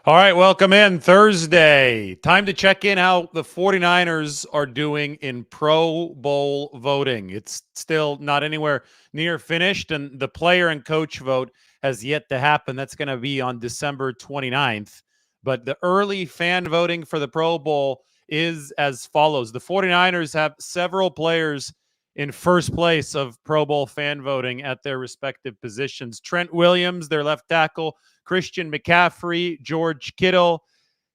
All right, welcome in Thursday. Time to check in how the 49ers are doing in Pro Bowl voting. It's still not anywhere near finished, and the player and coach vote has yet to happen. That's going to be on December 29th. But the early fan voting for the Pro Bowl is as follows. The 49ers have several players in first place of Pro Bowl fan voting at their respective positions. Trent Williams, their left tackle, Christian McCaffrey, George Kittle,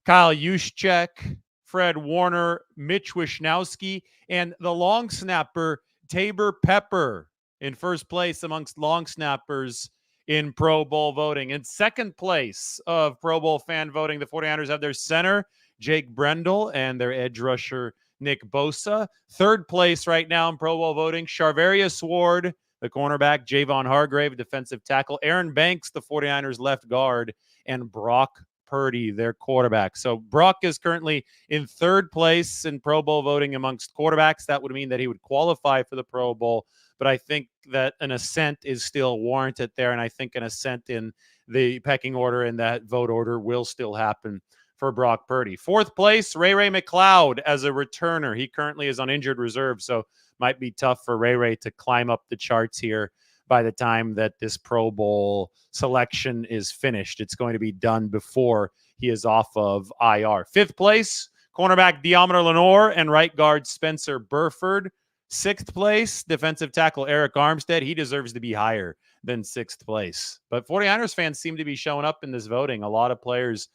Kyle Juszczyk, Fred Warner, Mitch Wishnowsky, and the long snapper Tabor Pepper in first place amongst long snappers in Pro Bowl voting. In second place of Pro Bowl fan voting, the 49ers have their center, Jake Brendel, and their edge rusher, Nick Bosa. Third place right now in Pro Bowl voting, Charvarius Ward, the cornerback, Javon Hargrave, defensive tackle, Aaron Banks, the 49ers left guard, and Brock Purdy, their quarterback. So Brock is currently in third place in Pro Bowl voting amongst quarterbacks. That would mean that he would qualify for the Pro Bowl, but I think that an ascent is still warranted there, and I think an ascent in the pecking order and that vote order will still happen for Brock Purdy. Fourth place, Ray McLeod as a returner. He currently is on injured reserve, so might be tough for Ray to climb up the charts here by the time that this Pro Bowl selection is finished. It's going to be done before he is off of IR. Fifth place, cornerback Deommodore Lenoir and right guard Spencer Burford. Sixth place, defensive tackle Eric Armstead. He deserves to be higher than sixth place. But 49ers fans seem to be showing up in this voting. A lot of players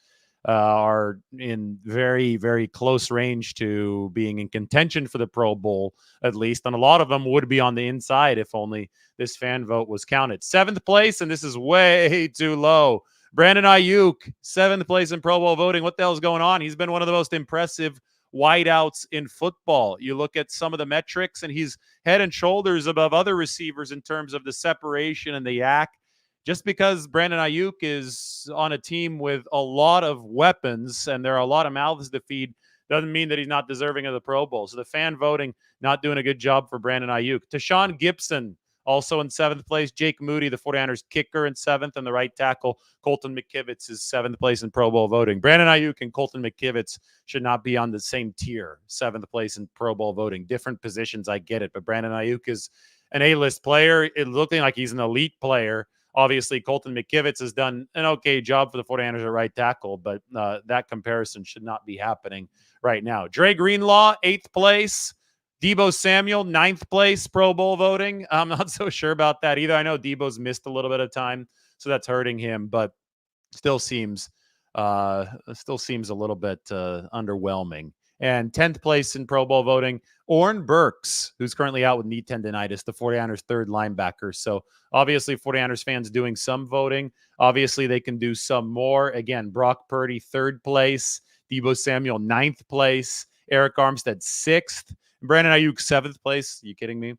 are in very, very close range to being in contention for the Pro Bowl, at least. And a lot of them would be on the inside if only this fan vote was counted. Seventh place, and this is way too low. Brandon Ayuk, seventh place in Pro Bowl voting. What the hell is going on? He's been one of the most impressive wideouts in football. You look at some of the metrics, and he's head and shoulders above other receivers in terms of the separation and the yak. Just because Brandon Ayuk is on a team with a lot of weapons and there are a lot of mouths to feed doesn't mean that he's not deserving of the Pro Bowl. So the fan voting not doing a good job for Brandon Ayuk. Tashawn Gibson also in seventh place. Jake Moody, the 49ers kicker, in seventh, and the right tackle Colton McKivitz is seventh place in Pro Bowl voting. Brandon Ayuk and Colton McKivitz should not be on the same tier, seventh place in Pro Bowl voting. Different positions, I get it, but Brandon Ayuk is an A-list player. It looking like he's an elite player. Obviously, Colton McKivitz has done an okay job for the 49ers at right tackle, but that comparison should not be happening right now. Dre Greenlaw, eighth place. Deebo Samuel, ninth place Pro Bowl voting. I'm not so sure about that either. I know Deebo's missed a little bit of time, so that's hurting him, but still seems a little bit underwhelming. And 10th place in Pro Bowl voting, Orrin Burks, who's currently out with knee tendonitis, the 49ers' third linebacker. So obviously 49ers fans doing some voting. Obviously they can do some more. Again, Brock Purdy, third place. Deebo Samuel, ninth place. Eric Armstead, sixth. Brandon Ayuk, seventh place. Are you kidding me?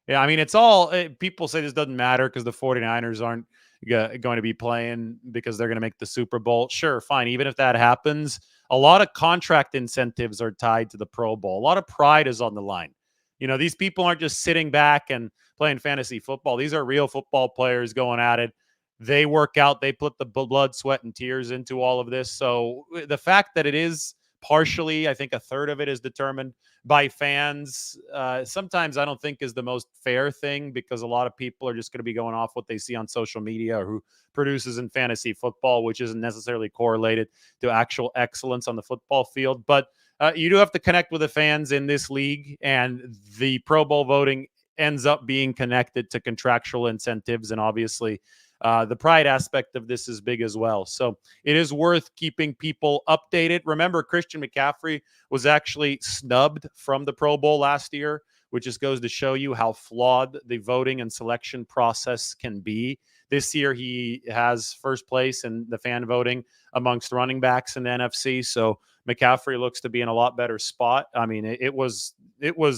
Yeah, I mean, it's all people say this doesn't matter because the 49ers aren't going to be playing because they're going to make the Super Bowl. Sure, fine. Even if that happens, a lot of contract incentives are tied to the Pro Bowl. A lot of pride is on the line. You know, these people aren't just sitting back and playing fantasy football. These are real football players going at it. They work out. They put the blood, sweat, and tears into all of this. So the fact that it is partially, I think a third of it is determined by fans, sometimes I don't think is the most fair thing because a lot of people are just going to be going off what they see on social media or who produces in fantasy football, which isn't necessarily correlated to actual excellence on the football field. But you do have to connect with the fans in this league, and the Pro Bowl voting ends up being connected to contractual incentives, and obviously the pride aspect of this is big as well. So it is worth keeping people updated. Remember, Christian McCaffrey was actually snubbed from the Pro Bowl last year, which just goes to show you how flawed the voting and selection process can be. This year, he has first place in the fan voting amongst running backs in the NFC. So McCaffrey looks to be in a lot better spot. I mean, it was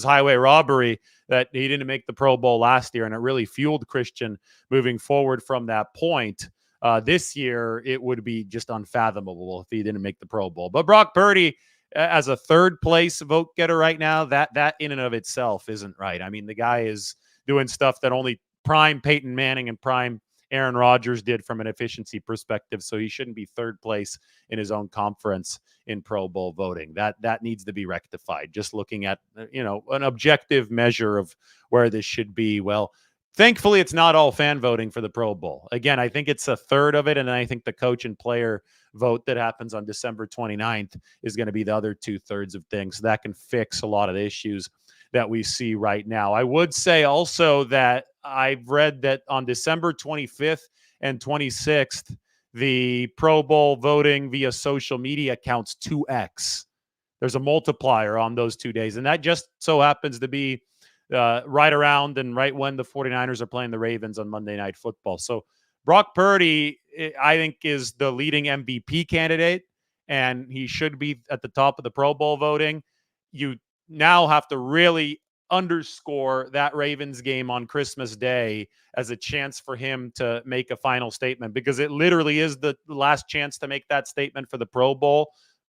highway robbery that he didn't make the Pro Bowl last year, and it really fueled Christian moving forward from that point. This year, it would be just unfathomable if he didn't make the Pro Bowl. But Brock Purdy, as a third place vote getter right now, that in and of itself isn't right. I mean, the guy is doing stuff that only prime Peyton Manning and prime Aaron Rodgers did from an efficiency perspective. So he shouldn't be third place in his own conference in Pro Bowl voting. That needs to be rectified. Just looking at, an objective measure of where this should be. Well, thankfully, it's not all fan voting for the Pro Bowl. Again, I think it's a third of it, and I think the coach and player vote that happens on December 29th is going to be the other 2/3 of things. So that can fix a lot of the issues that we see right now. I would say also that I've read that on December 25th and 26th, the Pro Bowl voting via social media counts 2x. There's a multiplier on those 2 days, and that just so happens to be right around and right when the 49ers are playing the Ravens on Monday Night Football. So Brock Purdy, I think, is the leading MVP candidate, and he should be at the top of the Pro Bowl voting. You now have to really underscore that Ravens game on Christmas Day as a chance for him to make a final statement, because it literally is the last chance to make that statement for the Pro Bowl,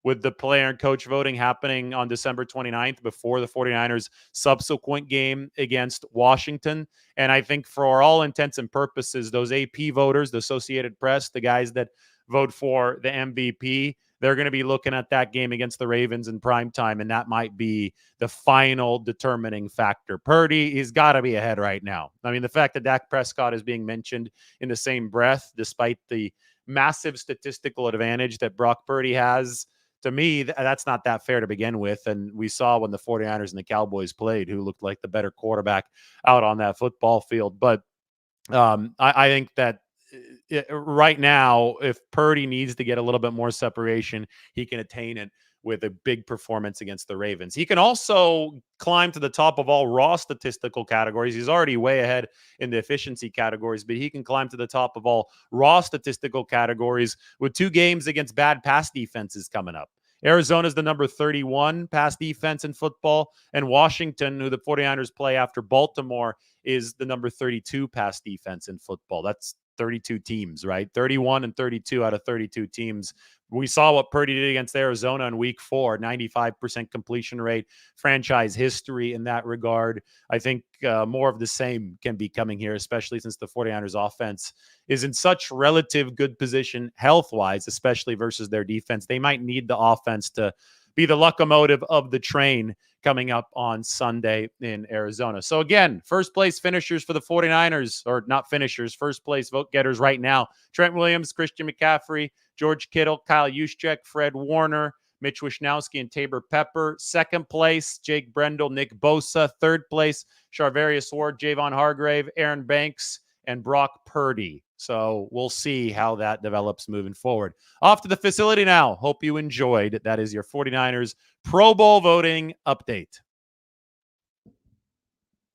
with the player and coach voting happening on December 29th before the 49ers subsequent game against Washington. And I think for all intents and purposes, those AP voters, the Associated Press, the guys that vote for the MVP, they're going to be looking at that game against the Ravens in prime time, and that might be the final determining factor. Purdy, he's got to be ahead right now. I mean, the fact that Dak Prescott is being mentioned in the same breath, despite the massive statistical advantage that Brock Purdy has, to me, that's not that fair to begin with. And we saw when the 49ers and the Cowboys played, who looked like the better quarterback out on that football field. But I think that right now, if Purdy needs to get a little bit more separation, he can attain it with a big performance against the Ravens. He can also climb to the top of all raw statistical categories. He's already way ahead in the efficiency categories, but he can climb to the top of all raw statistical categories with 2 games against bad pass defenses coming up. Arizona is the number 31 pass defense in football, and Washington, who the 49ers play after Baltimore, is the number 32 pass defense in football. That's 32 teams, right? 31 and 32 out of 32 teams. We saw what Purdy did against Arizona in week 4, 95% completion rate, franchise history in that regard. I think more of the same can be coming here, especially since the 49ers offense is in such relative good position health-wise, especially versus their defense. They might need the offense to be the locomotive of the train coming up on Sunday in Arizona. So again, first place finishers for the 49ers, or not finishers, first place vote getters right now: Trent Williams, Christian McCaffrey, George Kittle, Kyle Juszczyk, Fred Warner, Mitch Wishnowsky, and Tabor Pepper. Second place, Jake Brendel, Nick Bosa. Third place, Charvarius Ward, Javon Hargrave, Aaron Banks, and Brock Purdy. So we'll see how that develops moving forward. Off to the facility now. Hope you enjoyed. That is your 49ers Pro Bowl voting update.